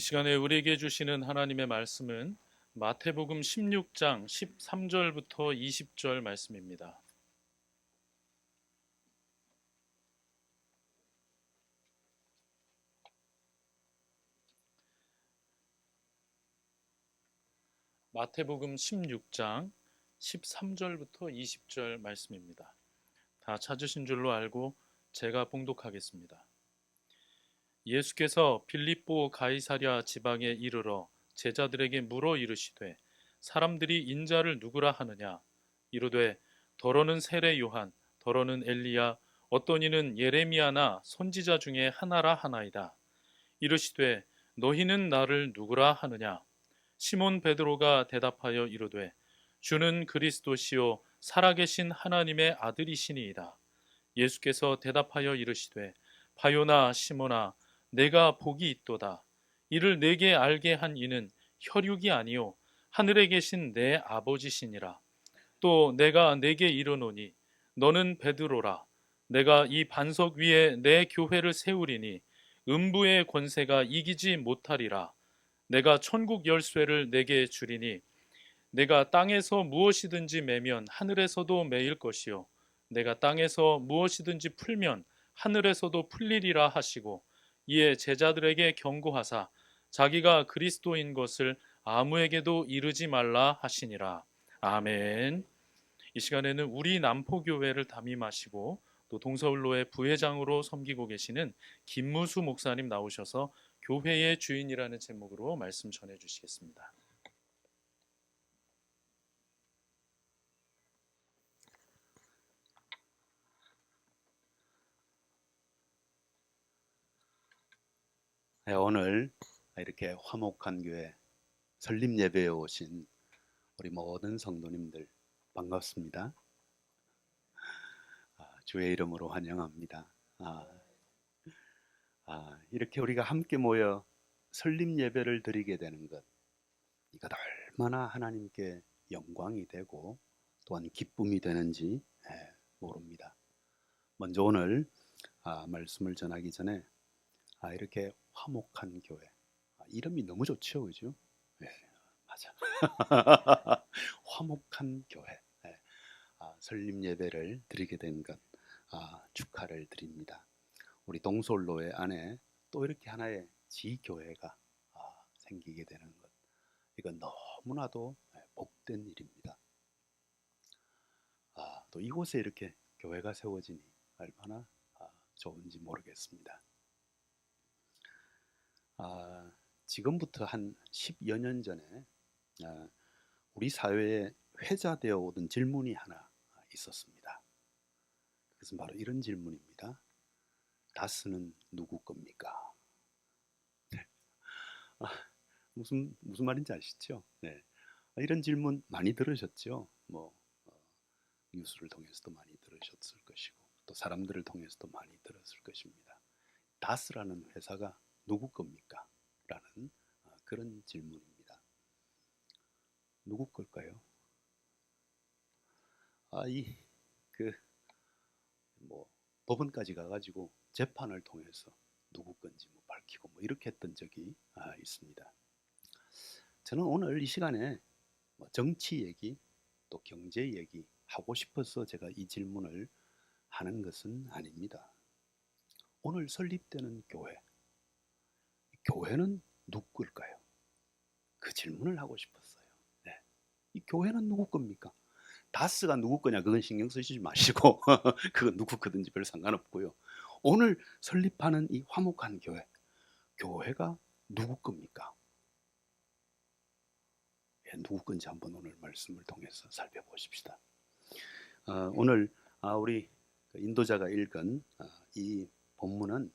시간에 우리에게 주시는 하나님의 말씀은 마태복음 16장 13절부터 20절 말씀입니다. 마태복음 16장 13절부터 20절 말씀입니다. 다 찾으신 줄로 알고 제가 봉독하겠습니다. 예수께서 빌립보 가이사랴 지방에 이르러 제자들에게 물어 이르시되 사람들이 인자를 누구라 하느냐 이르되 더러는 세례 요한 더러는 엘리야 어떤 이는 예레미야나 선지자 중에 하나라 하나이다. 이르시되 너희는 나를 누구라 하느냐 시몬 베드로가 대답하여 이르되 주는 그리스도시요 살아계신 하나님의 아들이시니이다. 예수께서 대답하여 이르시되 바요나 시몬아 내가 복이 있도다. 이를 내게 알게 한 이는 혈육이 아니요 하늘에 계신 내 아버지시니라. 또 내가 내게 이르노니 너는 베드로라. 내가 이 반석 위에 내 교회를 세우리니 음부의 권세가 이기지 못하리라. 내가 천국 열쇠를 내게 주리니 내가 땅에서 무엇이든지 매면 하늘에서도 매일 것이요 내가 땅에서 무엇이든지 풀면 하늘에서도 풀리리라 하시고 이에 제자들에게 경고하사 자기가 그리스도인 것을 아무에게도 이르지 말라 하시니라. 아멘. 이 시간에는 우리 남포교회를 담임하시고 또 동서울로의 부회장으로 섬기고 계시는 김무수 목사님 나오셔서 교회의 주인이라는 제목으로 말씀 전해 주시겠습니다. 네, 오늘 이렇게 화목한 교회 설립 예배에 오신 우리 모든 성도님들 반갑습니다. 주의 이름으로 환영합니다. 이렇게 우리가 함께 모여 설립 예배를 드리게 되는 것, 이것 얼마나 하나님께 영광이 되고 또한 기쁨이 되는지 모릅니다. 먼저 오늘 말씀을 전하기 전에 이렇게 화목한 교회, 이름이 너무 좋죠, 그죠? 네, 맞아. 화목한 교회, 설립 예배를 드리게 된 것 축하를 드립니다. 우리 동솔로의 안에 또 이렇게 하나의 지교회가 생기게 되는 것, 이건 너무나도 복된 일입니다. 또 이곳에 이렇게 교회가 세워지니 얼마나 좋은지 모르겠습니다. 지금부터 한 10여 년 전에 우리 사회에 회자되어 오던 질문이 하나 있었습니다. 그것은 바로 이런 질문입니다. 다스는 누구 겁니까? 네. 무슨 말인지 아시죠? 네. 이런 질문 많이 들으셨죠? 뉴스를 통해서도 많이 들으셨을 것이고 또 사람들을 통해서도 많이 들었을 것입니다. 다스라는 회사가 누구 겁니까? 라는 그런 질문입니다. 누구 걸까요? 법원까지 가가지고 재판을 통해서 누구 건지 밝히고 이렇게 했던 적이 있습니다. 저는 오늘 이 시간에 정치 얘기 또 경제 얘기 하고 싶어서 제가 이 질문을 하는 것은 아닙니다. 오늘 설립되는 교회는 누구일까요? 그 질문을 하고 싶었어요. 네. 이 교회는 누구 겁니까? 다스가 누구 거냐 그건 신경 쓰시지 마시고 그건 누구 거든지 별 상관없고요. 오늘 설립하는 이 화목한 교회가 누구 겁니까? 누구 건지 한번 오늘 말씀을 통해서 살펴보십시다. 오늘 우리 인도자가 읽은 이 본문은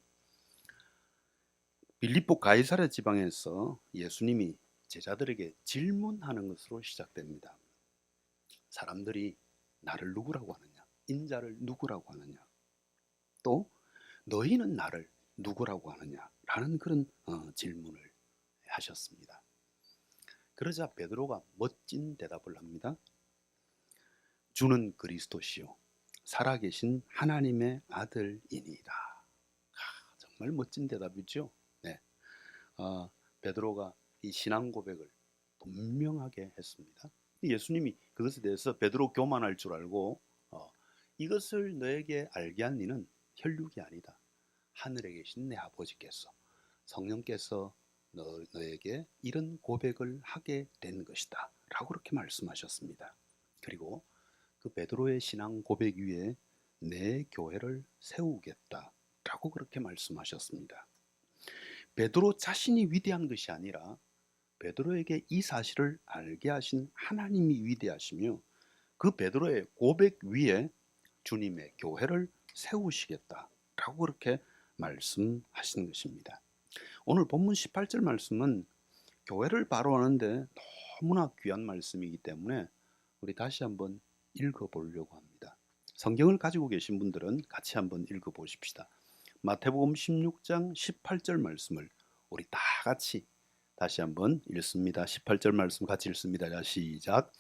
빌립보 가이사랴 지방에서 예수님이 제자들에게 질문하는 것으로 시작됩니다. 사람들이 나를 누구라고 하느냐? 인자를 누구라고 하느냐? 또 너희는 나를 누구라고 하느냐? 라는 그런 질문을 하셨습니다. 그러자 베드로가 멋진 대답을 합니다. 주는 그리스도시요 살아계신 하나님의 아들이니이다. 정말 멋진 대답이죠. 네. 베드로가 이 신앙 고백을 분명하게 했습니다. 예수님이 그것에 대해서 베드로 교만할 줄 알고 이것을 너에게 알게 한 이는 혈육이 아니다. 하늘에 계신 내 아버지께서 성령께서 너에게 이런 고백을 하게 된 것이다 라고 그렇게 말씀하셨습니다. 그리고 그 베드로의 신앙 고백 위에 내 교회를 세우겠다 라고 그렇게 말씀하셨습니다. 베드로 자신이 위대한 것이 아니라 베드로에게 이 사실을 알게 하신 하나님이 위대하시며 그 베드로의 고백 위에 주님의 교회를 세우시겠다라고 그렇게 말씀하신 것입니다. 오늘 본문 18절 말씀은 교회를 바로하는데 너무나 귀한 말씀이기 때문에 우리 다시 한번 읽어보려고 합니다. 성경을 가지고 계신 분들은 같이 한번 읽어보십시다. 마태복음 16장 18절 말씀을 우리 다 같이 다시 한번 읽습니다. 18절 말씀 같이 읽습니다. 자, 시작.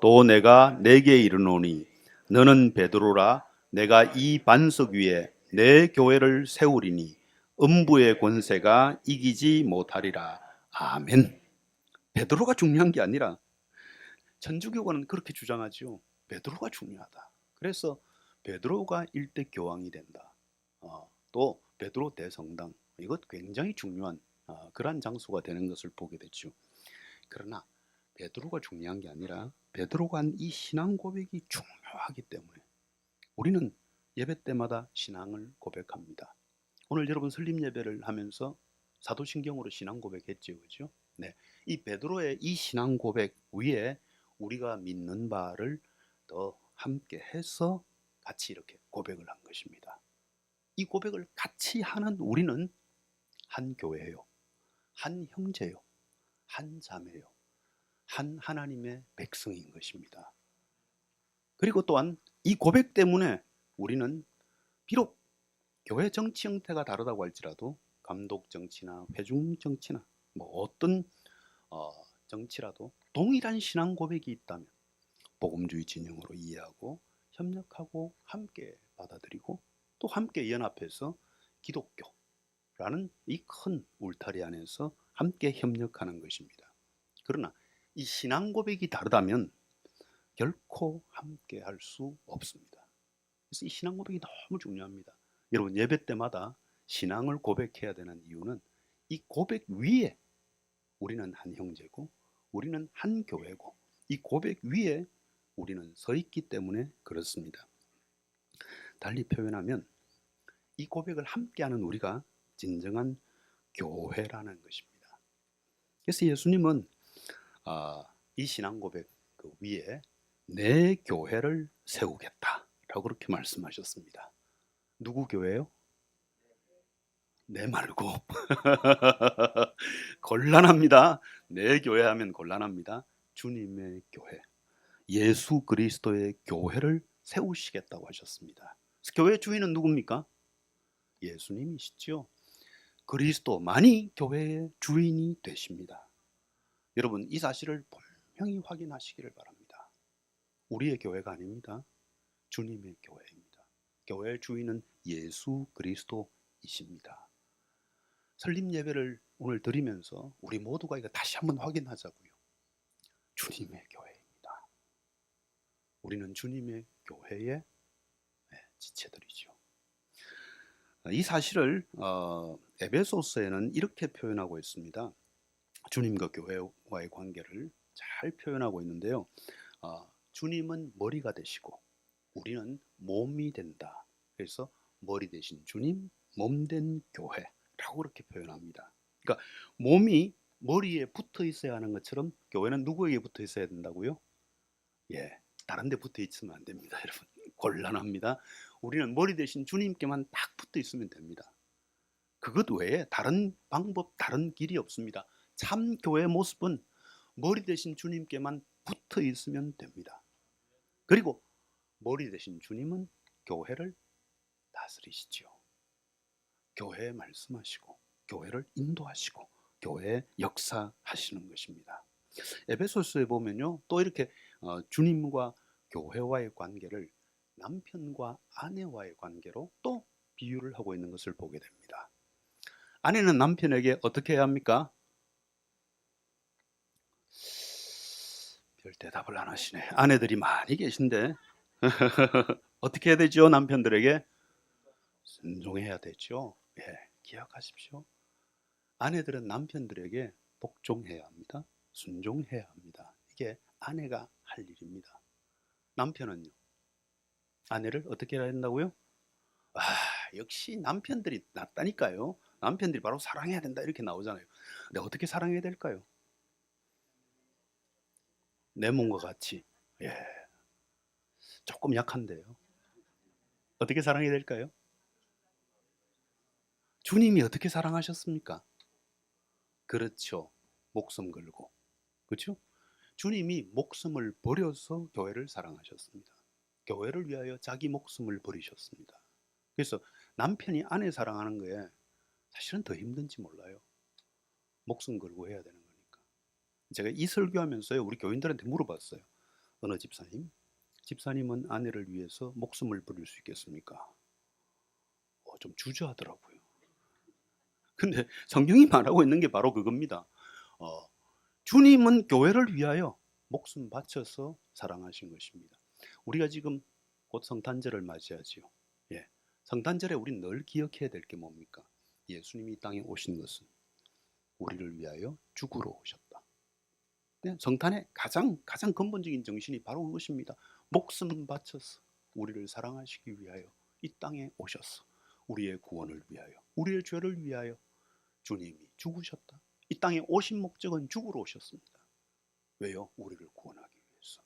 또 내가 내게 이르노니 너는 베드로라. 내가 이 반석 위에 내 교회를 세우리니 음부의 권세가 이기지 못하리라. 아멘. 베드로가 중요한 게 아니라 천주교가는 그렇게 주장하죠. 베드로가 중요하다. 그래서 베드로가 일대 교황이 된다. 또 베드로 대성당, 이것 굉장히 중요한 그러한 장소가 되는 것을 보게 됐죠. 그러나 베드로가 중요한 게 아니라 베드로가 한 이 신앙 고백이 중요하기 때문에 우리는 예배 때마다 신앙을 고백합니다. 오늘 여러분 설립 예배를 하면서 사도신경으로 신앙 고백했죠, 그죠? 네, 이 베드로의 이 신앙 고백 위에 우리가 믿는 바를 더 함께 해서 같이 이렇게 고백을 한 것입니다. 이 고백을 같이 하는 우리는 한 교회예요, 한 형제요, 한 자매요, 한 하나님의 백성인 것입니다. 그리고 또한 이 고백 때문에 우리는 비록 교회 정치 형태가 다르다고 할지라도 감독 정치나 회중 정치나 뭐 어떤 정치라도 동일한 신앙 고백이 있다면 복음주의 진영으로 이해하고 협력하고 함께 받아들이고 또 함께 연합해서 기독교라는 이 큰 울타리 안에서 함께 협력하는 것입니다. 그러나 이 신앙 고백이 다르다면 결코 함께 할 수 없습니다. 그래서 이 신앙 고백이 너무 중요합니다. 여러분 예배 때마다 신앙을 고백해야 되는 이유는 이 고백 위에 우리는 한 형제고 우리는 한 교회고 이 고백 위에 우리는 서 있기 때문에 그렇습니다. 달리 표현하면 이 고백을 함께하는 우리가 진정한 교회라는 것입니다. 그래서 예수님은 이 신앙 고백 그 위에 내 교회를 세우겠다라고 그렇게 말씀하셨습니다. 누구 교회요? 내 말고 곤란합니다. 내 교회 하면 곤란합니다. 주님의 교회, 예수 그리스도의 교회를 세우시겠다고 하셨습니다. 교회 주인은 누굽니까? 예수님이시죠. 그리스도만이 교회의 주인이 되십니다. 여러분 이 사실을 분명히 확인하시기를 바랍니다. 우리의 교회가 아닙니다. 주님의 교회입니다. 교회의 주인은 예수 그리스도이십니다. 설립 예배를 오늘 드리면서 우리 모두가 이거 다시 한번 확인하자고요. 주님의 교회입니다. 우리는 주님의 교회의 지체들이죠. 이 사실을 에베소서에는 이렇게 표현하고 있습니다. 주님과 교회와의 관계를 잘 표현하고 있는데요. 주님은 머리가 되시고 우리는 몸이 된다. 그래서 머리 되신 주님, 몸 된 교회라고 그렇게 표현합니다. 그러니까 몸이 머리에 붙어 있어야 하는 것처럼 교회는 누구에게 붙어 있어야 된다고요? 다른 데 붙어 있으면 안 됩니다, 여러분. 곤란합니다. 우리는 머리 대신 주님께만 딱 붙어 있으면 됩니다. 그것 외에 다른 방법, 다른 길이 없습니다. 참 교회의 모습은 머리 대신 주님께만 붙어 있으면 됩니다. 그리고 머리 대신 주님은 교회를 다스리시죠. 교회에 말씀하시고 교회를 인도하시고 교회에 역사하시는 것입니다. 에베소서에 보면요, 또 이렇게 주님과 교회와의 관계를 남편과 아내와의 관계로 또 비유를 하고 있는 것을 보게 됩니다. 아내는 남편에게 어떻게 해야 합니까? 별 대답을 안 하시네. 아내들이 많이 계신데 어떻게 해야 되죠? 남편들에게 순종해야 되죠. 예, 기억하십시오. 아내들은 남편들에게 복종해야 합니다. 순종해야 합니다. 이게 아내가 할 일입니다. 남편은요, 아내를 어떻게 해야 된다고요? 아, 역시 남편들이 낫다니까요. 남편들이 바로 사랑해야 된다 이렇게 나오잖아요. 근데 어떻게 사랑해야 될까요? 내 몸과 같이. 예, 조금 약한데요. 어떻게 사랑해야 될까요? 주님이 어떻게 사랑하셨습니까? 그렇죠. 목숨 걸고. 그렇죠? 주님이 목숨을 버려서 교회를 사랑하셨습니다. 교회를 위하여 자기 목숨을 버리셨습니다. 그래서 남편이 아내 사랑하는 거에 사실은 더 힘든지 몰라요. 목숨 걸고 해야 되는 거니까. 제가 이 설교하면서요, 우리 교인들한테 물어봤어요. 어느 집사님? 집사님은 아내를 위해서 목숨을 버릴 수 있겠습니까? 좀 주저하더라고요. 근데 성경이 말하고 있는 게 바로 그겁니다. 어, 주님은 교회를 위하여 목숨 바쳐서 사랑하신 것입니다. 우리가 지금 곧 성탄절을 맞이하지요. 예, 성탄절에 우리 늘 기억해야 될 게 뭡니까? 예수님이 이 땅에 오신 것은 우리를 위하여 죽으러 오셨다. 네, 성탄의 가장 근본적인 정신이 바로 그것입니다. 목숨 바쳐서 우리를 사랑하시기 위하여 이 땅에 오셨어. 우리의 구원을 위하여, 우리의 죄를 위하여 주님이 죽으셨다. 이 땅에 오신 목적은 죽으러 오셨습니다. 왜요? 우리를 구원하기 위해서.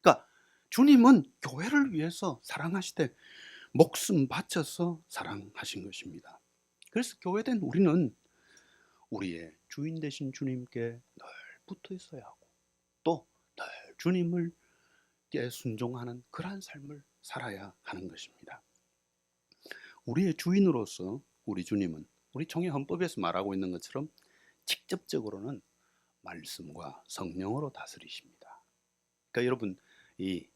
그러니까 주님은 교회를 위해서 사랑하시되 목숨 바쳐서 사랑하신 것입니다. 그래서 교회된 우리는 우리의 주인 되신 주님께 늘 붙어 있어야 하고 또 늘 주님을 순종하는 그러한 삶을 살아야 하는 것입니다. 우리의 주인으로서 우리 주님은 우리 총회 헌법에서 말하고 있는 것처럼 직접적으로는 말씀과 성령으로 다스리십니다. 그러니까 여러분 이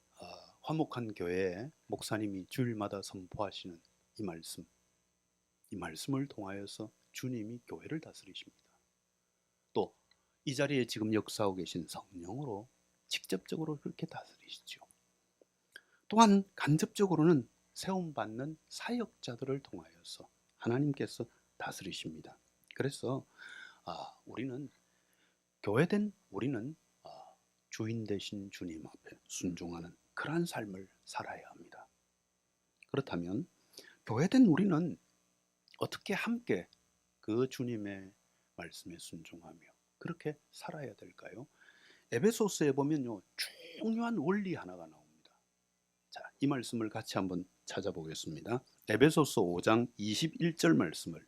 화목한 교회에 목사님이 주일마다 선포하시는 이 말씀을 통하여서 주님이 교회를 다스리십니다. 또 이 자리에 지금 역사하고 계신 성령으로 직접적으로 그렇게 다스리시죠. 또한 간접적으로는 세움받는 사역자들을 통하여서 하나님께서 다스리십니다. 그래서 우리는 교회된 우리는 주인 되신 주님 앞에 순종하는 그러한 삶을 살아야 합니다. 그렇다면 교회된 우리는 어떻게 함께 그 주님의 말씀에 순종하며 그렇게 살아야 될까요? 에베소서에 보면요, 중요한 원리 하나가 나옵니다. 자, 이 말씀을 같이 한번 찾아보겠습니다. 에베소서 5장 21절 말씀을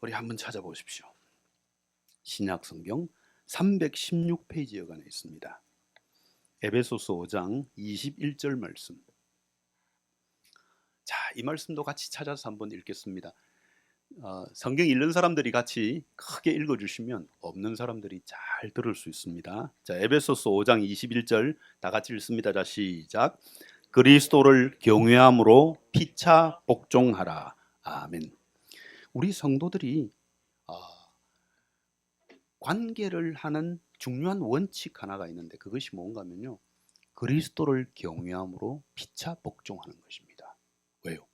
우리 한번 찾아보십시오. 신약 성경 316페이지 여간에 있습니다. 에베소서 5장 21절 말씀. 자, 이 말씀도 같이 찾아서 한번 읽겠습니다. 성경 읽는 사람들이 같이 크게 읽어주시면 없는 사람들이 잘 들을 수 있습니다. 자, 에베소서 5장 21절 다 같이 읽습니다. 자, 시작. 그리스도를 경외함으로 피차 복종하라. 아멘. 우리 성도들이 관계를 하는 중요한 원칙 하나가 있는데 그것이 뭔가 하면요, 그리스도를 경외함으로 피차 복종하는 것입니다. 왜요?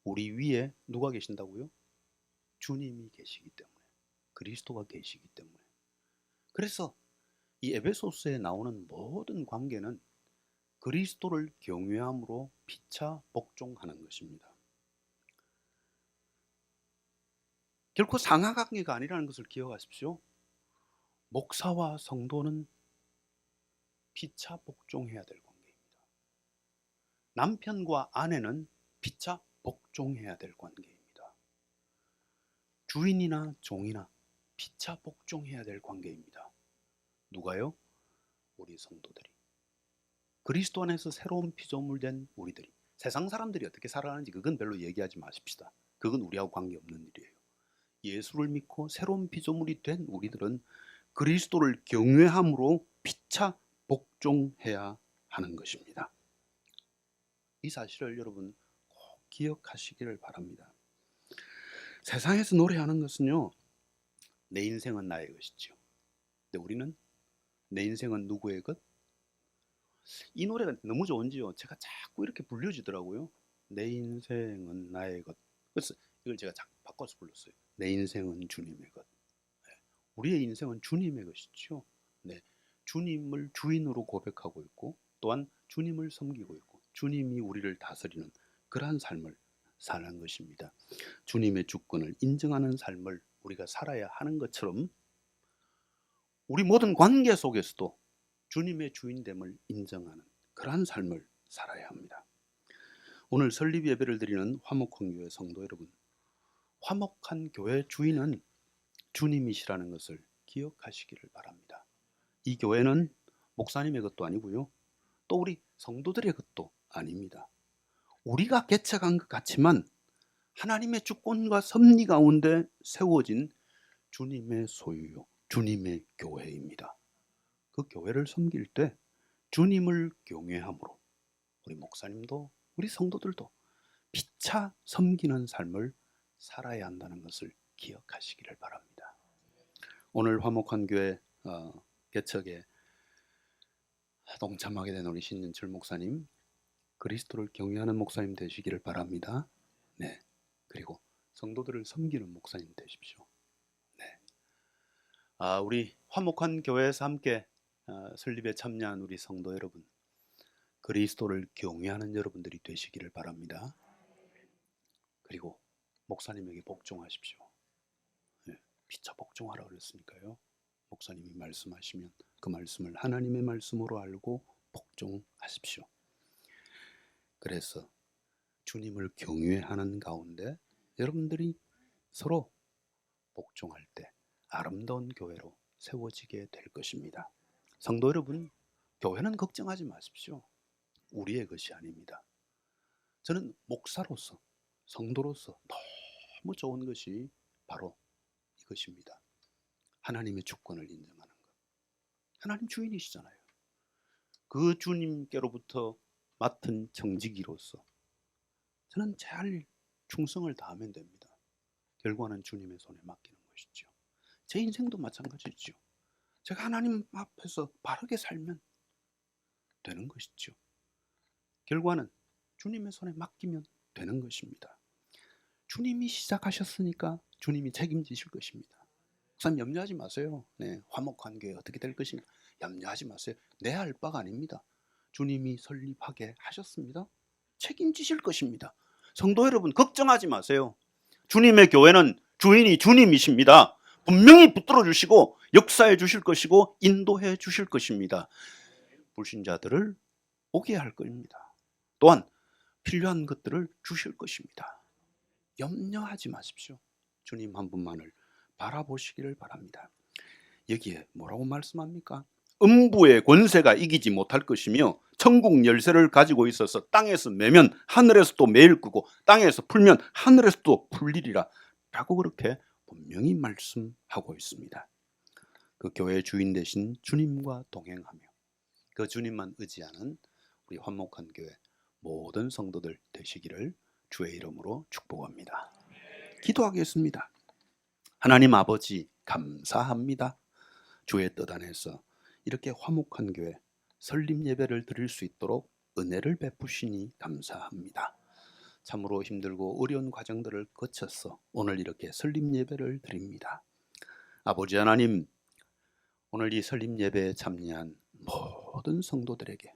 우리 위에 누가 계신다고요? 주님이 계시기 때문에, 그리스도가 계시기 때문에. 그래서 이 에베소서에 나오는 모든 관계는 그리스도를 경외함으로 피차 복종하는 것입니다. 결코 상하관계가 아니라는 것을 기억하십시오. 목사와 성도는 피차 복종해야 될 관계입니다. 남편과 아내는 피차 복종해야 될 관계입니다. 주인이나 종이나 피차 복종해야 될 관계입니다. 누가요? 우리 성도들이. 그리스도 안에서 새로운 피조물 된 우리들이. 세상 사람들이 어떻게 살아가는지 그건 별로 얘기하지 마십시다. 그건 우리하고 관계없는 일이에요. 예수를 믿고 새로운 피조물이 된 우리들은 그리스도를 경외함으로 피차 복종해야 하는 것입니다. 이 사실을 여러분 꼭 기억하시기를 바랍니다. 세상에서 노래하는 것은요, 내 인생은 나의 것이죠. 근데 우리는 내 인생은 누구의 것? 이 노래가 너무 좋은지요. 제가 자꾸 이렇게 불려지더라고요. 내 인생은 나의 것. 그래서 이걸 제가 자꾸 바꿔서 불렀어요. 내 인생은 주님의 것. 네. 우리의 인생은 주님의 것이죠. 네. 주님을 주인으로 고백하고 있고 또한 주님을 섬기고 있고 주님이 우리를 다스리는 그러한 삶을 사는 것입니다. 주님의 주권을 인정하는 삶을 우리가 살아야 하는 것처럼 우리 모든 관계 속에서도 주님의 주인됨을 인정하는 그러한 삶을 살아야 합니다. 오늘 설립 예배를 드리는 화목한 교회 성도 여러분, 화목한 교회 주인은 주님이시라는 것을 기억하시기를 바랍니다. 이 교회는 목사님의 것도 아니고요, 또 우리 성도들의 것도 아닙니다. 우리가 개척한 것 같지만 하나님의 주권과 섭리 가운데 세워진 주님의 소유요, 주님의 교회입니다. 그 교회를 섬길 때 주님을 경외함으로 우리 목사님도 우리 성도들도 피차 섬기는 삶을 살아야 한다는 것을 기억하시기를 바랍니다. 오늘 화목한 교회 개척에 동참하게 된 우리 신윤철 목사님, 그리스도를 경외하는 목사님 되시기를 바랍니다. 네. 그리고 성도들을 섬기는 목사님 되십시오. 네. 우리 화목한 교회에서 함께 설립에 참여한 우리 성도 여러분, 그리스도를 경외하는 여러분들이 되시기를 바랍니다. 그리고 목사님에게 복종하십시오. 네. 피차 복종하라 그랬으니까요. 목사님이 말씀하시면 그 말씀을 하나님의 말씀으로 알고 복종하십시오. 그래서 주님을 경외하는 가운데 여러분들이 서로 복종할 때 아름다운 교회로 세워지게 될 것입니다. 성도 여러분, 교회는 걱정하지 마십시오. 우리의 것이 아닙니다. 저는 목사로서, 성도로서 너무 좋은 것이 바로 이것입니다. 하나님의 주권을 인정하는 것. 하나님 주인이시잖아요. 그 주님께로부터 맡은 청지기로서 저는 제 할 일 충성을 다하면 됩니다. 결과는 주님의 손에 맡기는 것이죠. 제 인생도 마찬가지죠. 제가 하나님 앞에서 바르게 살면 되는 것이죠. 결과는 주님의 손에 맡기면 되는 것입니다. 주님이 시작하셨으니까 주님이 책임지실 것입니다. 목사님 염려하지 마세요. 네, 화목한 교회 어떻게 될 것인가 염려하지 마세요. 내 할 바가 아닙니다. 주님이 설립하게 하셨습니다. 책임지실 것입니다. 성도 여러분 걱정하지 마세요. 주님의 교회는 주인이 주님이십니다. 분명히 붙들어 주시고 역사해 주실 것이고 인도해 주실 것입니다. 불신자들을 오게 할 겁니다. 또한 필요한 것들을 주실 것입니다. 염려하지 마십시오. 주님 한 분만을 바라보시기를 바랍니다. 여기에 뭐라고 말씀합니까? 음부의 권세가 이기지 못할 것이며 천국 열쇠를 가지고 있어서 땅에서 매면 하늘에서 또 매일 끄고 땅에서 풀면 하늘에서 또 풀리리라 라고 그렇게 분명히 말씀하고 있습니다. 그 교회의 주인 되신 주님과 동행하며 그 주님만 의지하는 우리 화목한 교회 모든 성도들 되시기를 주의 이름으로 축복합니다. 기도하겠습니다. 하나님 아버지 감사합니다. 주의 뜻 안에서 이렇게 화목한 교회 설립 예배를 드릴 수 있도록 은혜를 베푸시니 감사합니다. 참으로 힘들고 어려운 과정들을 거쳐서 오늘 이렇게 설립 예배를 드립니다. 아버지 하나님, 오늘 이 설립 예배에 참여한 모든 성도들에게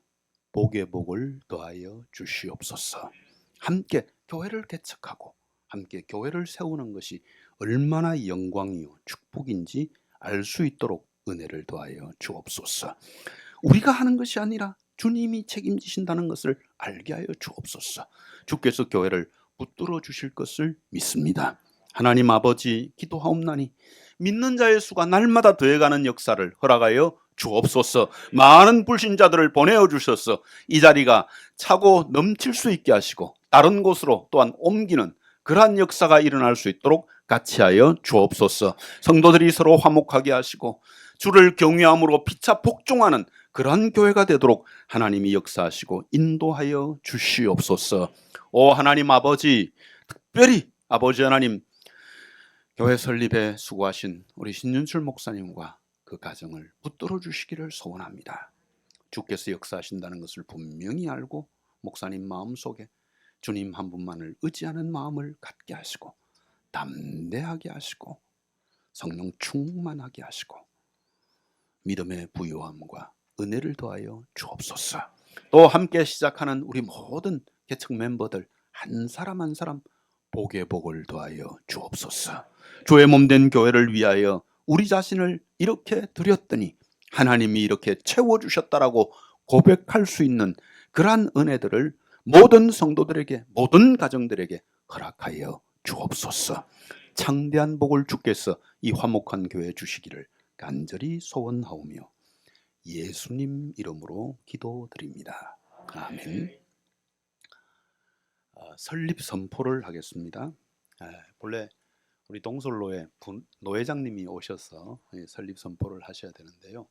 복의 복을 더하여 주시옵소서. 함께 교회를 개척하고 함께 교회를 세우는 것이 얼마나 영광이요 축복인지 알 수 있도록 은혜를 더하여 주옵소서. 우리가 하는 것이 아니라 주님이 책임지신다는 것을 알게 하여 주옵소서. 주께서 교회를 붙들어 주실 것을 믿습니다. 하나님 아버지 기도하옵나니 믿는 자의 수가 날마다 더해가는 역사를 허락하여 주옵소서. 많은 불신자들을 보내어 주셔서 이 자리가 차고 넘칠 수 있게 하시고 다른 곳으로 또한 옮기는 그러한 역사가 일어날 수 있도록 같이 하여 주옵소서. 성도들이 서로 화목하게 하시고 주를 경외함으로 피차 복종하는 그러한 교회가 되도록 하나님이 역사하시고 인도하여 주시옵소서. 오 하나님 아버지, 특별히 아버지 하나님, 교회 설립에 수고하신 우리 신윤철 목사님과 그 가정을 붙들어 주시기를 소원합니다. 주께서 역사하신다는 것을 분명히 알고 목사님 마음속에 주님 한 분만을 의지하는 마음을 갖게 하시고 담대하게 하시고 성령 충만하게 하시고 믿음의 부요함과 은혜를 더하여 주옵소서. 또 함께 시작하는 우리 모든 개척 멤버들 한 사람 한 사람 복의 복을 더하여 주옵소서. 주의 몸된 교회를 위하여 우리 자신을 이렇게 드렸더니 하나님이 이렇게 채워주셨다라고 고백할 수 있는 그러한 은혜들을 모든 성도들에게 모든 가정들에게 허락하여 주옵소서. 창대한 복을 주께서 이 화목한 교회에 주시기를 간절히 소원하오며 예수님 이름으로 기도드립니다. 아멘. 설립 선포를 하겠습니다. 본래 우리 동솔로의 노회장님이 오셔서 설립 선포를 하셔야 되는데요.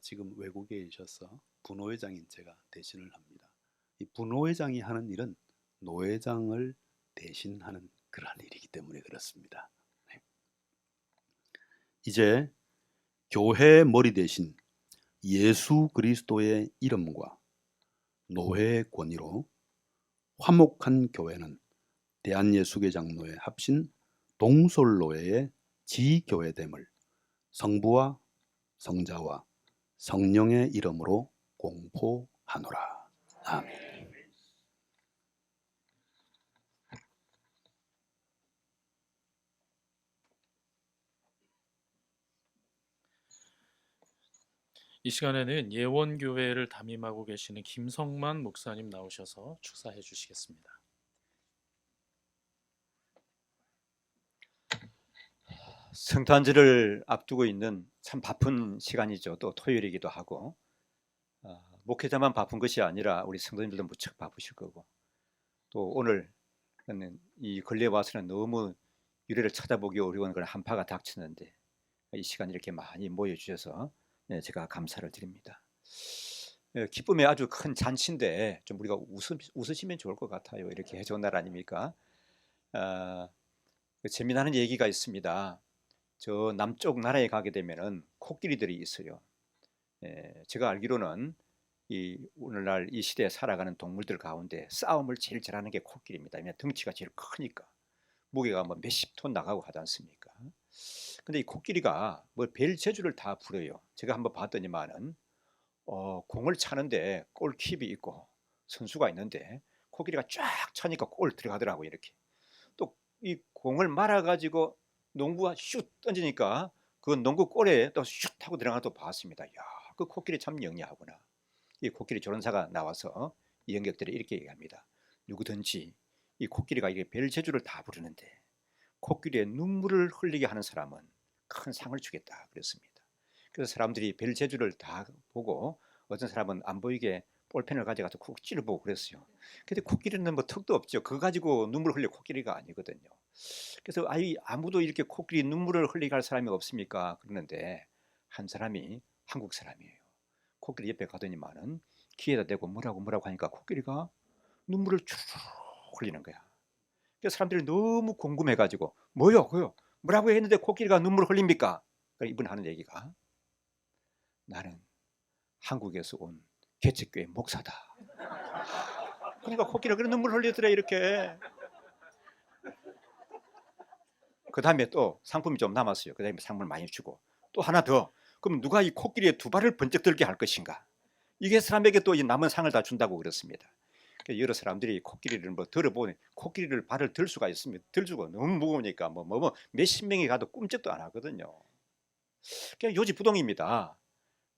지금 외국에 계셔서 부노회장인 제가 대신을 합니다. 이 부노회장이 하는 일은 노회장을 대신하는 그러한 일이기 때문에 그렇습니다. 네. 이제 교회의 머리 대신 예수 그리스도의 이름과 노회의 권위로 화목한 교회는 대한예수계 장로회 합신 동솔로회의 지교회됨을 성부와 성자와 성령의 이름으로 공포하노라. 아멘. 이 시간에는 예원교회를 담임하고 계시는 김성만 목사님 나오셔서 축사해 주시겠습니다. 성탄절을 앞두고 있는 참 바쁜 시간이죠. 또 토요일이기도 하고 목회자만 바쁜 것이 아니라 우리 성도님들도 무척 바쁘실 거고 또 오늘 이 근래에 와서는 너무 유래를 찾아보기 어려운 그런 한파가 닥쳤는데 이 시간 이렇게 많이 모여주셔서 제가 감사를 드립니다. 기쁨의 아주 큰 잔치인데 좀 우리가 웃으시면 좋을 것 같아요. 이렇게 좋은 날 아닙니까? 재미나는 얘기가 있습니다. 저 남쪽 나라에 가게 되면은 코끼리들이 있어요. 제가 알기로는 이 오늘날 이 시대에 살아가는 동물들 가운데 싸움을 제일 잘하는 게 코끼리입니다. 왜냐하면 덩치가 제일 크니까 무게가 뭐 몇십 톤 나가고 하지 않습니까? 근데 이 코끼리가 뭐 별 재주를 다 부려요. 제가 한번 봤더니만은 공을 차는데 골킵이 있고 선수가 있는데 코끼리가 쫙 차니까 골 들어가더라고요. 이렇게 또 이 공을 말아가지고 농구가 슛 던지니까 그 농구 골에 또 슛 하고 들어가도 봤습니다. 야, 그 코끼리 참 영리하구나. 이 코끼리 조련사가 나와서 이 연객들이 이렇게 얘기합니다. 누구든지 이 코끼리가 이게 별 재주를 다 부르는데 코끼리의 눈물을 흘리게 하는 사람은 큰 상을 주겠다 그랬습니다. 그래서 사람들이 별 재주를 다 보고 어떤 사람은 안 보이게 볼펜을 가져가서 콕 찌르보고 그랬어요. 근데 코끼리는 뭐 턱도 없죠. 그거 가지고 눈물 흘릴 코끼리가 아니거든요. 그래서 아무도 이렇게 코끼리 눈물을 흘리게 할 사람이 없습니까? 그러는데 한 사람이 한국 사람이에요. 코끼리 옆에 가더니만은 귀에다 대고 뭐라고 하니까 코끼리가 눈물을 쭉 흘리는 거야. 그래서 사람들이 너무 궁금해가지고 그요? 뭐라고 했는데 코끼리가 눈물을 흘립니까? 그러니까 이분 하는 얘기가 나는 한국에서 온 개척교회 목사다. 그러니까 코끼리가 그런 눈물 흘리더래 이렇게. 그 다음에 또 상품이 좀 남았어요. 그 다음에 상품을 많이 주고 또 하나 더. 그럼 누가 이 코끼리의 두 발을 번쩍 들게 할 것인가? 이게 사람에게 또 이 남은 상을 다 준다고 그렇습니다. 여러 사람들이 코끼리를 뭐 들어보니 코끼리를 발을 들 수가 있으면 들주고 너무 무거우니까 뭐 몇십 명이 가도 꿈쩍도 안 하거든요. 그냥 요지부동입니다.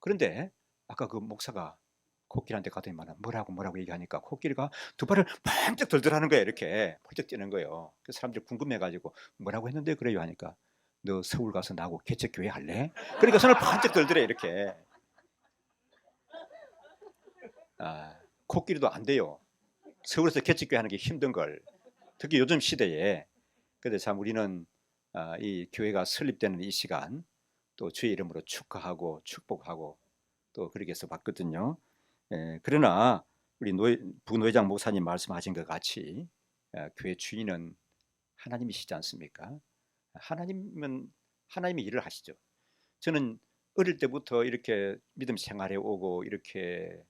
그런데 아까 그 목사가 코끼리한테 가더니만 뭐라고 얘기하니까 코끼리가 두 발을 번쩍 들더라는 거예요. 이렇게 펄쩍 뛰는 거예요. 그래서 사람들이 궁금해가지고 뭐라고 했는데 그래요 하니까 너 서울 가서 나하고 개척교회 할래? 그러니까 손을 번쩍 들더래 이렇게. 코끼리도 안 돼요. 서울에서 개척교회 하는 게 힘든 걸. 특히 요즘 시대에. 그런데 참 우리는 이 교회가 설립되는 이 시간 또 주의 이름으로 축하하고 축복하고 또 그렇게 해서 봤거든요. 그러나 우리 부노회장 목사님 말씀하신 것 같이 교회 주인은 하나님이시지 않습니까? 하나님은 하나님의 일을 하시죠. 저는 어릴 때부터 이렇게 믿음 생활해 오고 이렇게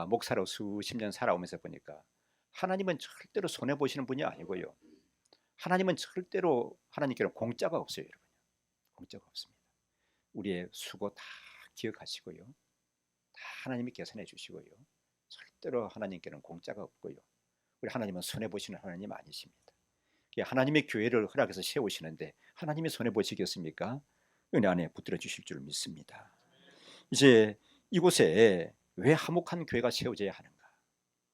목사로 수십 년 살아오면서 보니까 하나님은 절대로 손해 보시는 분이 아니고요. 하나님은 절대로 하나님께는 공짜가 없어요, 여러분. 공짜가 없습니다. 우리의 수고 다 기억하시고요. 다 하나님이 계산해 주시고요. 절대로 하나님께는 공짜가 없고요. 우리 하나님은 손해 보시는 하나님 아니십니다. 하나님의 교회를 허락해서 세우시는데 하나님이 손해 보시겠습니까? 은혜 안에 붙들어 주실 줄 믿습니다. 이제 이곳에 왜 화목한 교회가 세워져야 하는가?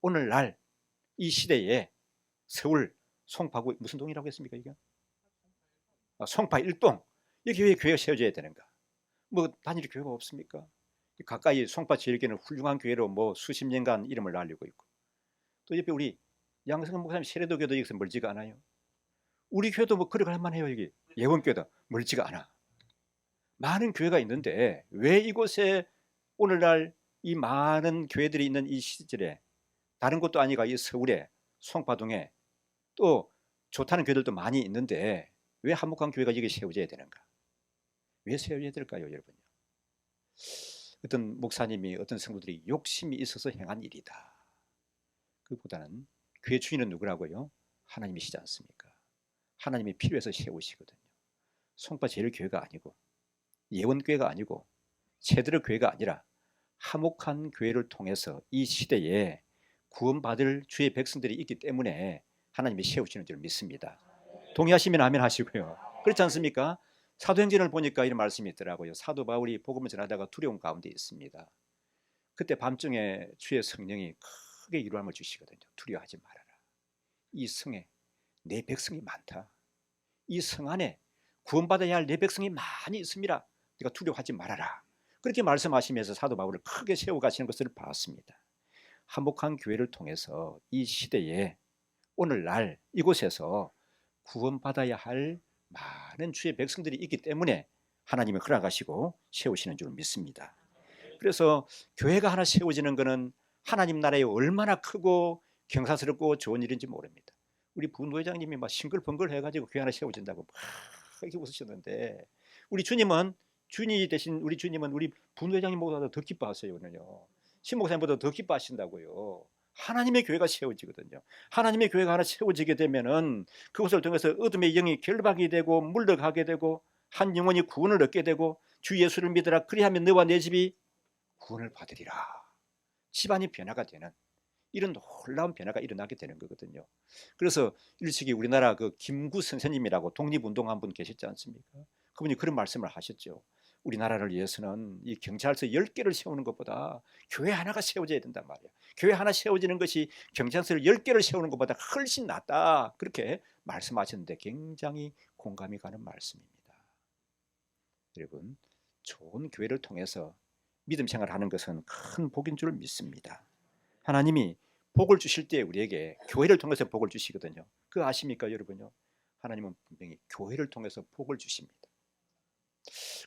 오늘날 이 시대에 서울 송파구 무슨 동이라고 했습니까? 이게 송파 1동 여기 왜 교회가 세워져야 되는가? 뭐 단일 교회가 없습니까? 가까이 송파 지역에는 훌륭한 교회로 뭐 수십 년간 이름을 날리고 있고, 또 옆에 우리 양성근 목사님 세례도교도 여기서 멀지가 않아요. 우리 교회도 뭐 그래 갈만해요. 여기 예원교회도 멀지가 않아. 많은 교회가 있는데 왜 이곳에 오늘날 이 많은 교회들이 있는 이 시절에 다른 곳도 아니가 이 서울에 송파동에 또 좋다는 교회들도 많이 있는데 왜 한목한 교회가 여기 세워져야 되는가? 왜 세워져야 될까요, 여러분요? 어떤 목사님이 어떤 성도들이 욕심이 있어서 행한 일이다. 그보다는 교회 주인은 누구라고요? 하나님이시지 않습니까? 하나님이 필요해서 세우시거든요. 송파 제일교회가 아니고 예원교회가 아니고 제대로 교회가 아니라 화목한 교회를 통해서 이 시대에 구원받을 주의 백성들이 있기 때문에 하나님이 세우시는 줄 믿습니다. 동의하시면 아멘 하시고요. 그렇지 않습니까? 사도행전을 보니까 이런 말씀이 있더라고요. 사도 바울이 복음을 전하다가 두려움 가운데 있습니다. 그때 밤중에 주의 성령이 크게 위로함을 주시거든요. 두려워하지 말아라. 이 성에 내 백성이 많다. 이 성 안에 구원받아야 할 내 백성이 많이 있습니다. 네가 두려워하지 말아라. 그렇게 말씀하시면서 사도 바울을 크게 세워가시는 것을 봤습니다. 한복한 교회를 통해서 이 시대에 오늘날 이곳에서 구원받아야 할 많은 주의 백성들이 있기 때문에 하나님이 허락하시고 세우시는 줄 믿습니다. 그래서 교회가 하나 세워지는 것은 하나님 나라에 얼마나 크고 경사스럽고 좋은 일인지 모릅니다. 우리 부회장님이 막 싱글벙글 해가지고 교회 하나 세워진다고 막 이렇게 웃으셨는데, 우리 주님은 주인이 되신 우리 주님은 우리 부회장님보다 더 기뻐하세요. 오늘요. 신목사님보다 더 기뻐하신다고요. 하나님의 교회가 세워지거든요. 하나님의 교회가 하나 세워지게 되면은 그것을 통해서 어둠의 영이 결박이 되고 물러가게 되고 한 영혼이 구원을 얻게 되고 주 예수를 믿으라 그리하면 너와 내 집이 구원을 받으리라. 집안이 변화가 되는 이런 놀라운 변화가 일어나게 되는 거거든요. 그래서 일찍이 우리나라 그 김구 선생님이라고 독립운동한 분 계셨지 않습니까? 그분이 그런 말씀을 하셨죠. 우리나라를 위해서는 이 경찰서 10개를 세우는 것보다 교회 하나가 세워져야 된단 말이에요. 교회 하나 세워지는 것이 경찰서를 10개를 세우는 것보다 훨씬 낫다. 그렇게 말씀하셨는데 굉장히 공감이 가는 말씀입니다. 여러분, 좋은 교회를 통해서 믿음 생활하는 것은 큰 복인 줄 믿습니다. 하나님이 복을 주실 때 우리에게 교회를 통해서 복을 주시거든요. 그거 아십니까, 여러분요? 하나님은 분명히 교회를 통해서 복을 주십니다.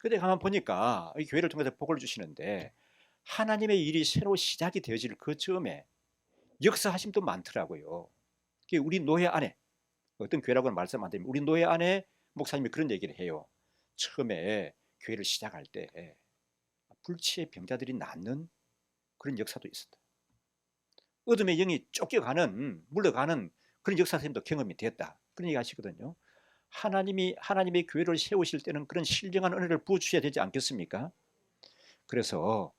근데 가만 보니까 이 교회를 통해서 복을 주시는데 하나님의 일이 새로 시작이 되어질 그 즈음에 역사하심도 많더라고요. 우리 노예 안에 어떤 교회라고는 말씀 안 드리면 우리 노예 안에 목사님이 그런 얘기를 해요. 처음에 교회를 시작할 때 불치의 병자들이 낫는 그런 역사도 있었다. 어둠의 영이 쫓겨가는 물러가는 그런 역사도 경험이 됐다. 그런 얘기 하시거든요. 하나님의 교회를 세우실 때는 그런 신령한 은혜를 부어주셔야 되지 않겠습니까? 그래서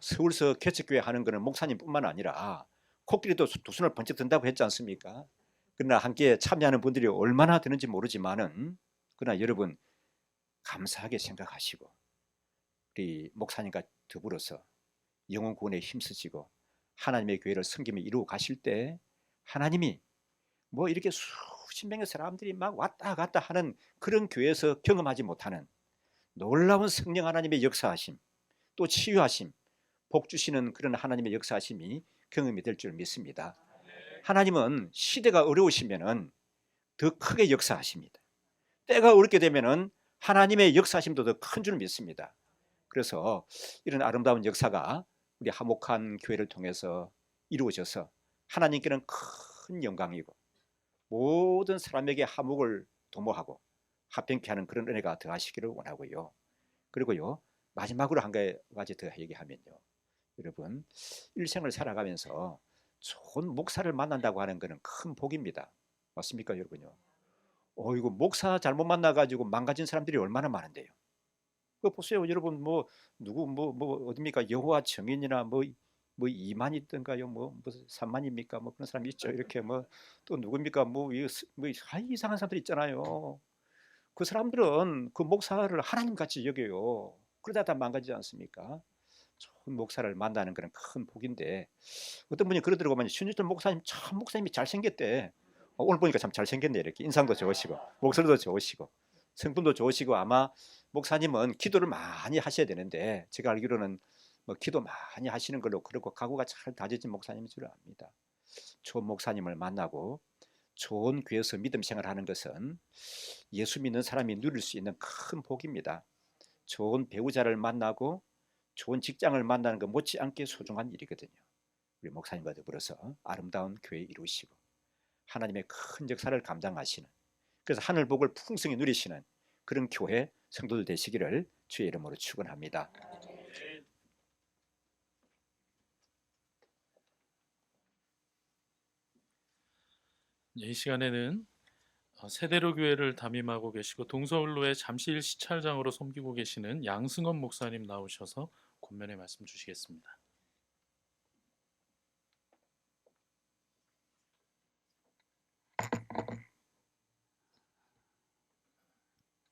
서울서 개척교회 하는 것은 목사님뿐만 아니라 코끼리도 두 손을 번쩍 든다고 했지 않습니까? 그러나 함께 참여하는 분들이 얼마나 되는지 모르지만은 그러나 여러분 감사하게 생각하시고 우리 목사님과 더불어서 영혼 구원에 힘쓰시고 하나님의 교회를 섬김에 이루어 가실 때 하나님이 뭐 이렇게 수십 명의 사람들이 막 왔다 갔다 하는 그런 교회에서 경험하지 못하는 놀라운 성령 하나님의 역사하심, 또 치유하심, 복 주시는 그런 하나님의 역사하심이 경험이 될 줄 믿습니다. 하나님은 시대가 어려우시면은 더 크게 역사하십니다. 때가 어렵게 되면은 하나님의 역사하심도 더 큰 줄 믿습니다. 그래서 이런 아름다운 역사가 우리 화목한 교회를 통해서 이루어져서 하나님께는 큰 영광이고 모든 사람에게 화목을 도모하고 합병케 하는 그런 은혜가 더하시기를 원하고요. 그리고요, 마지막으로 한 가지 더 얘기하면요. 여러분, 일생을 살아가면서 좋은 목사를 만난다고 하는 것은 큰 복입니다. 맞습니까, 여러분요? 이거 목사 잘못 만나가지고 망가진 사람들이 얼마나 많은데요. 그 보세요, 여러분. 누구 어딥니까? 여호와 증인이나 뭐 이만이던가요? 무슨 삼만입니까? 뭐 그런 사람이 있죠. 이렇게 또 누굽니까? 이상한 사람들 있잖아요. 그 사람들은 그 목사를 하나님 같이 여겨요. 그러다 다 망가지지 않습니까? 좋은 목사를 만나는 그런 큰 복인데, 어떤 분이 그러더라고요. 신유철 목사님 참 목사님이 잘생겼대. 오늘 보니까 참 잘생겼네. 이렇게 인상도 좋으시고 목소리도 좋으시고 성품도 좋으시고, 아마 목사님은 기도를 많이 하셔야 되는데, 제가 알기로는 기도 많이 하시는 걸로, 그리고 각오가 잘 다져진 목사님인 줄 압니다. 좋은 목사님을 만나고 좋은 교회에서 믿음 생활하는 것은 예수 믿는 사람이 누릴 수 있는 큰 복입니다. 좋은 배우자를 만나고 좋은 직장을 만나는 것 못지않게 소중한 일이거든요. 우리 목사님과 더불어서 아름다운 교회 이루시고 하나님의 큰 역사를 감당하시는, 그래서 하늘 복을 풍성히 누리시는 그런 교회 성도들 되시기를 주의 이름으로 축원합니다. 이 시간에는 세대로 교회를 담임하고 계시고 동서울로의 잠실 시찰장으로 섬기고 계시는 양승원 목사님 나오셔서 권면의 말씀 주시겠습니다.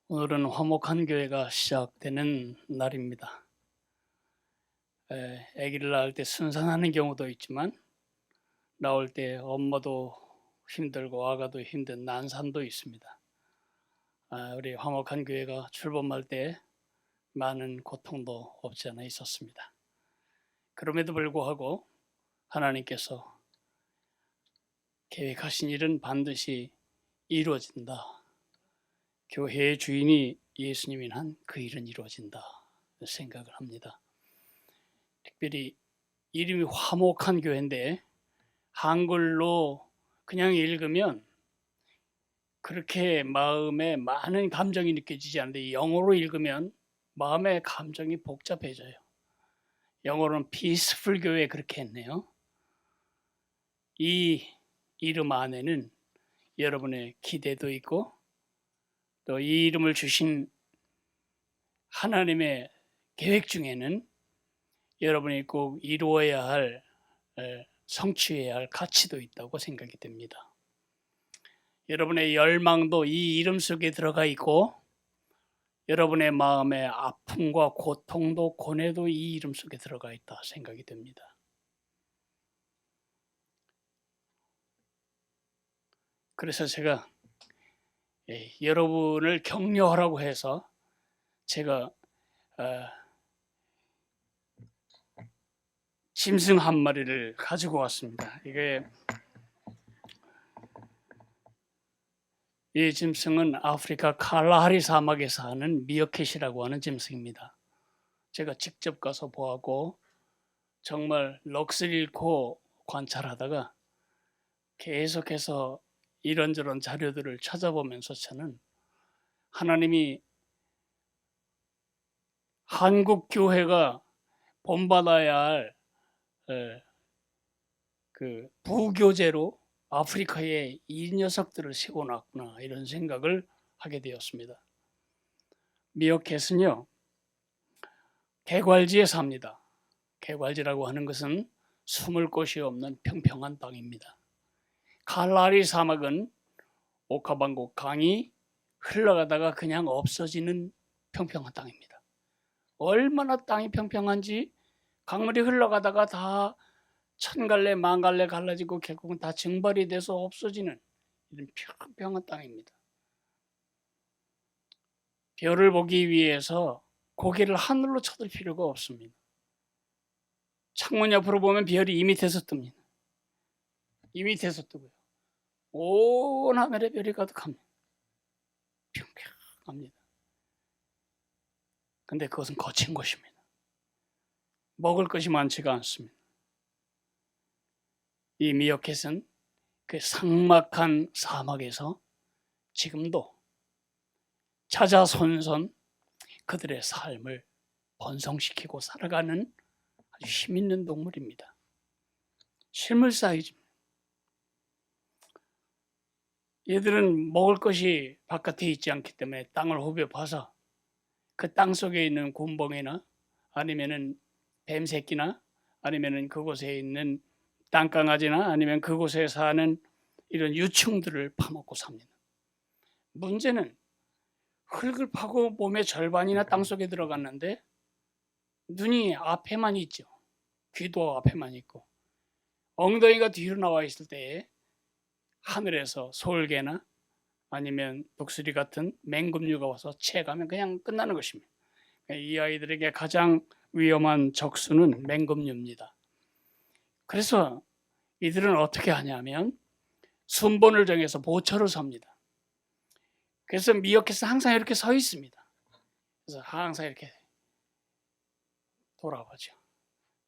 오늘은 화목한 교회가 시작되는 날입니다. 아기를 낳을 때 순산하는 경우도 있지만, 나올 때 엄마도 힘들고 아가도 힘든 난산도 있습니다. 우리 화목한 교회가 출범할 때 많은 고통도 없지 않아 있었습니다. 그럼에도 불구하고 하나님께서 계획하신 일은 반드시 이루어진다. 교회의 주인이 예수님인 한 그 일은 이루어진다 생각을 합니다. 특별히 이름이 화목한 교회인데 한글로 그냥 읽으면 그렇게 마음에 많은 감정이 느껴지지 않는데, 영어로 읽으면 마음의 감정이 복잡해져요. 영어로는 peaceful 교회 그렇게 했네요. 이 이름 안에는 여러분의 기대도 있고, 또 이 이름을 주신 하나님의 계획 중에는 여러분이 꼭 이루어야 할, 성취해야 할 가치도 있다고 생각이 됩니다. 여러분의 열망도 이 이름 속에 들어가 있고, 여러분의 마음의 아픔과 고통도 고뇌도 이 이름 속에 들어가 있다 생각이 됩니다. 그래서 제가 여러분을 격려하라고 해서 제가 짐승 한 마리를 가지고 왔습니다. 이 짐승은 아프리카 칼라하리 사막에 사는 미어캣이라고 하는 짐승입니다. 제가 직접 가서 보았고 정말 넋을 잃고 관찰하다가 계속해서 이런저런 자료들을 찾아보면서 저는 하나님이 한국 교회가 본받아야 할 그 부교제로 아프리카에 이 녀석들을 세워놨구나, 이런 생각을 하게 되었습니다. 미어캣은요, 개괄지에 삽니다. 개괄지라고 하는 것은 숨을 곳이 없는 평평한 땅입니다. 칼라리 사막은 오카방고 강이 흘러가다가 그냥 없어지는 평평한 땅입니다. 얼마나 땅이 평평한지, 강물이 흘러가다가 다 천갈래 만갈래 갈라지고 결국은 다 증발이 돼서 없어지는 이런 평평한 땅입니다. 별을 보기 위해서 고개를 하늘로 쳐들 필요가 없습니다. 창문 옆으로 보면 별이 이 밑에서 뜹니다. 이 밑에서 뜨고요. 온 하늘에 별이 가득합니다. 평평합니다. 근데 그것은 거친 곳입니다. 먹을 것이 많지가 않습니다. 이 미어캣은 그 삭막한 사막에서 지금도 자자손손 그들의 삶을 번성시키고 살아가는 아주 힘 있는 동물입니다. 실물 사이즈입니다. 얘들은 먹을 것이 바깥에 있지 않기 때문에 땅을 후벼파서 그 땅 속에 있는 곰봉이나 아니면은 뱀 새끼나 아니면은 그곳에 있는 땅강아지나 아니면 그곳에 사는 이런 유충들을 파먹고 삽니다. 문제는 흙을 파고 몸의 절반이나 땅 속에 들어갔는데 눈이 앞에만 있죠. 귀도 앞에만 있고 엉덩이가 뒤로 나와 있을 때에 하늘에서 솔개나 아니면 독수리 같은 맹금류가 와서 채가면 그냥 끝나는 것입니다. 이 아이들에게 가장 위험한 적수는 맹금류입니다. 그래서 이들은 어떻게 하냐면 순번을 정해서 보초를 섭니다. 그래서 미어캣은 항상 이렇게 서 있습니다. 그래서 항상 이렇게 돌아보죠.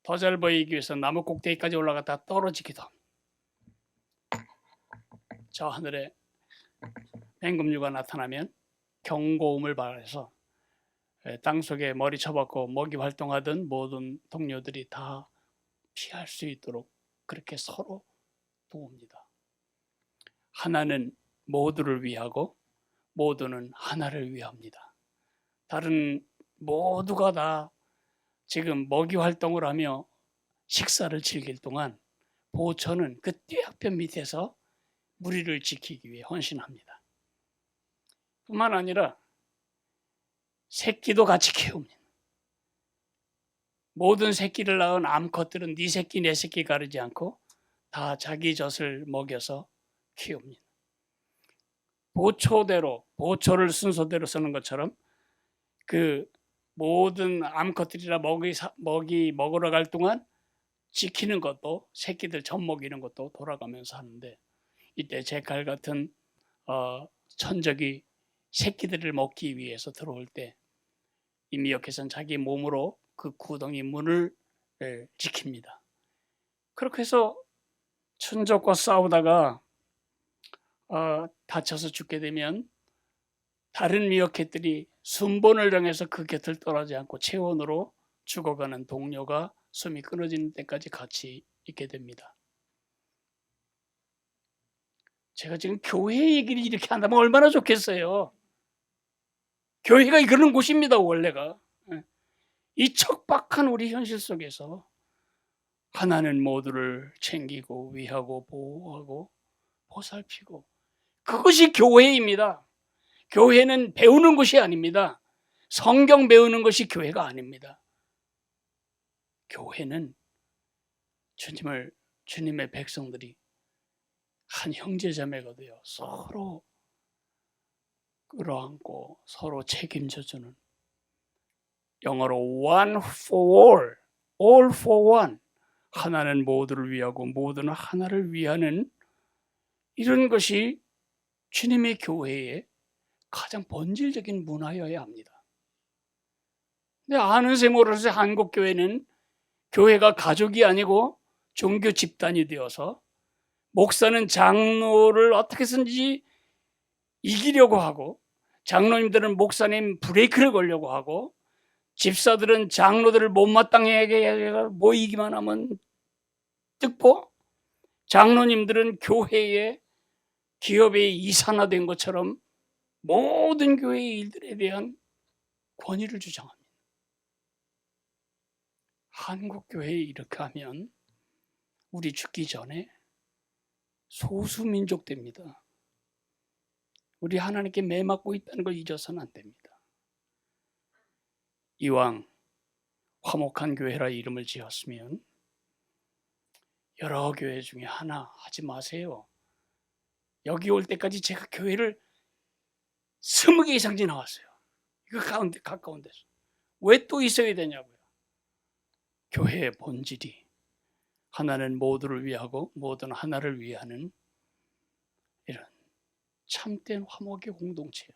더 잘 보이기 위해서 나무 꼭대기까지 올라갔다 떨어지기도 합니다. 저 하늘에 맹금류가 나타나면 경고음을 발해서 땅속에 머리 쳐박고 먹이 활동하던 모든 동료들이 다 피할 수 있도록 그렇게 서로 도웁니다. 하나는 모두를 위하고 모두는 하나를 위합니다. 다른 모두가 다 지금 먹이 활동을 하며 식사를 즐길 동안 보초는 그 떼약볕 밑에서 무리를 지키기 위해 헌신합니다. 뿐만 아니라 새끼도 같이 키웁니다. 모든 새끼를 낳은 암컷들은 네 새끼 내 새끼 가르지 않고 다 자기 젖을 먹여서 키웁니다. 보초대로 보초를 순서대로 쓰는 것처럼 그 모든 암컷들이라 먹이 먹으러 갈 동안 지키는 것도 새끼들 젖 먹이는 것도 돌아가면서 하는데 이때 제칼 같은 천적이 새끼들을 먹기 위해서 들어올 때 이 미어캣은 자기 몸으로 그 구덩이 문을 지킵니다. 그렇게 해서 천적과 싸우다가 다쳐서 죽게 되면 다른 미어캣들이 순번을 정해서 그 곁을 떠나지 않고 체온으로 죽어가는 동료가 숨이 끊어지는 때까지 같이 있게 됩니다. 제가 지금 교회 얘기를 이렇게 한다면 얼마나 좋겠어요. 교회가 그런 곳입니다. 원래가. 이 척박한 우리 현실 속에서 하나는 모두를 챙기고 위하고 보호하고 보살피고 그것이 교회입니다. 교회는 배우는 것이 아닙니다. 성경 배우는 것이 교회가 아닙니다. 교회는 주님의 백성들이 한 형제자매가 되어 서로 끌어안고 서로 책임져주는 영어로 one for all, all for one 하나는 모두를 위하고 모두는 하나를 위하는 이런 것이 주님의 교회의 가장 본질적인 문화여야 합니다. 근데 아는 새 모르는 새 한국교회는 교회가 가족이 아니고 종교 집단이 되어서 목사는 장로를 어떻게든지 이기려고 하고 장로님들은 목사님 브레이크를 걸려고 하고 집사들은 장로들을 못마땅하게 모이기만 하면 뜯고 장로님들은 교회의 기업에 이산화된 것처럼 모든 교회의 일들에 대한 권위를 주장합니다. 한국교회에 이렇게 하면 우리 죽기 전에 소수민족 됩니다. 우리 하나님께 매맞고 있다는 걸 잊어서는 안 됩니다. 이왕 화목한 교회라 이름을 지었으면 여러 교회 중에 하나 하지 마세요. 여기 올 때까지 제가 교회를 20개 이상 지나왔어요. 이거 가까운 데서. 왜 또 있어야 되냐고요. 교회의 본질이 하나는 모두를 위하고 모두는 하나를 위하는 이런 참된 화목의 공동체.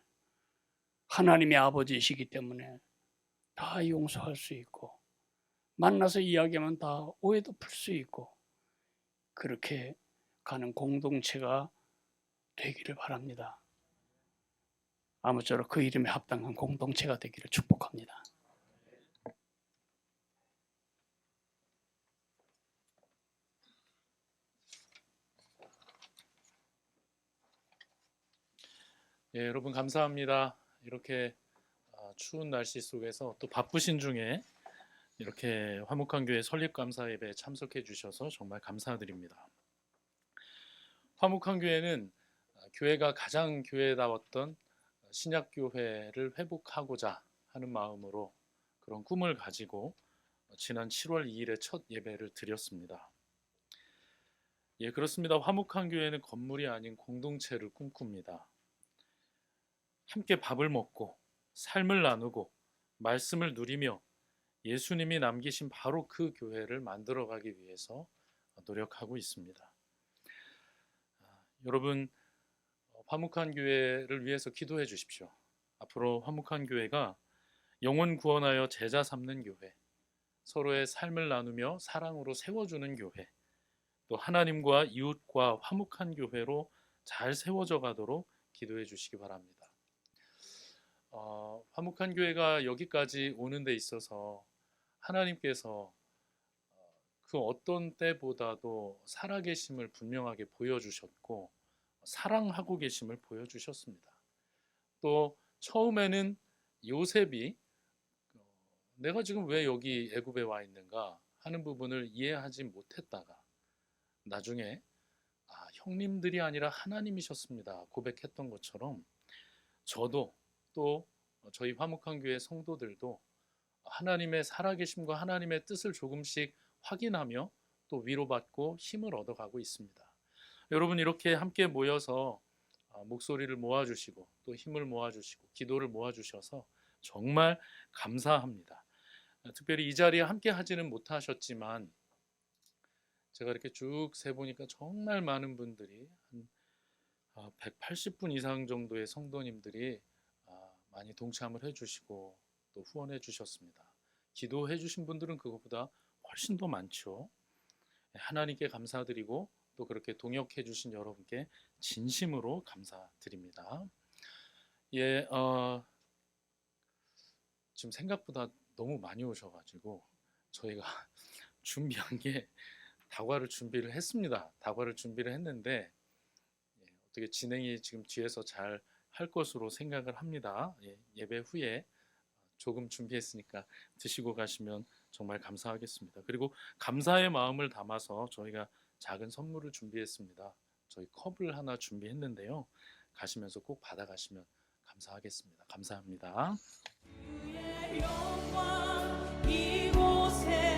하나님의 아버지이시기 때문에 다 용서할 수 있고 만나서 이야기하면 다 오해도 풀 수 있고 그렇게 가는 공동체가 되기를 바랍니다. 아무쪼록 그 이름에 합당한 공동체가 되기를 축복합니다. 예, 여러분 감사합니다. 이렇게 추운 날씨 속에서 또 바쁘신 중에 이렇게 화목한 교회 설립 감사 예배에 참석해 주셔서 정말 감사드립니다. 화목한 교회는 교회가 가장 교회다웠던 신약 교회를 회복하고자 하는 마음으로 그런 꿈을 가지고 지난 7월 2일에 첫 예배를 드렸습니다. 예, 그렇습니다. 화목한 교회는 건물이 아닌 공동체를 꿈꿉니다. 함께 밥을 먹고 삶을 나누고 말씀을 누리며 예수님이 남기신 바로 그 교회를 만들어가기 위해서 노력하고 있습니다. 여러분, 화목한 교회를 위해서 기도해 주십시오. 앞으로 화목한 교회가 영혼 구원하여 제자 삼는 교회, 서로의 삶을 나누며 사랑으로 세워주는 교회, 또 하나님과 이웃과 화목한 교회로 잘 세워져 가도록 기도해 주시기 바랍니다. 화목한 교회가 여기까지 오는 데 있어서 하나님께서 그 어떤 때보다도 살아계심을 분명하게 보여주셨고 사랑하고 계심을 보여주셨습니다. 또 처음에는 요셉이 내가 지금 왜 여기 애굽에 와 있는가 하는 부분을 이해하지 못했다가 나중에 형님들이 아니라 하나님이셨습니다 고백했던 것처럼 저도 또 저희 화목한 교회 성도들도 하나님의 살아계심과 하나님의 뜻을 조금씩 확인하며 또 위로받고 힘을 얻어가고 있습니다. 여러분 이렇게 함께 모여서 목소리를 모아주시고 또 힘을 모아주시고 기도를 모아주셔서 정말 감사합니다. 특별히 이 자리에 함께 하지는 못하셨지만 제가 이렇게 쭉 세보니까 정말 많은 분들이 한 180분 이상 정도의 성도님들이 많이 동참을 해주시고 또 후원해 주셨습니다. 기도해 주신 분들은 그것보다 훨씬 더 많죠. 하나님께 감사드리고 또 그렇게 동역해 주신 여러분께 진심으로 감사드립니다. 예, 지금 생각보다 너무 많이 오셔가지고 저희가 준비한 게 다과를 준비를 했습니다. 다과를 준비를 했는데 어떻게 진행이 지금 뒤에서 잘 할 것으로 생각을 합니다. 예배 후에 조금 준비했으니까 드시고 가시면 정말 감사하겠습니다. 그리고 감사의 마음을 담아서 저희가 작은 선물을 준비했습니다. 저희 컵을 하나 준비했는데요. 가시면서 꼭 받아가시면 감사하겠습니다. 감사합니다. 주의 영광 이곳에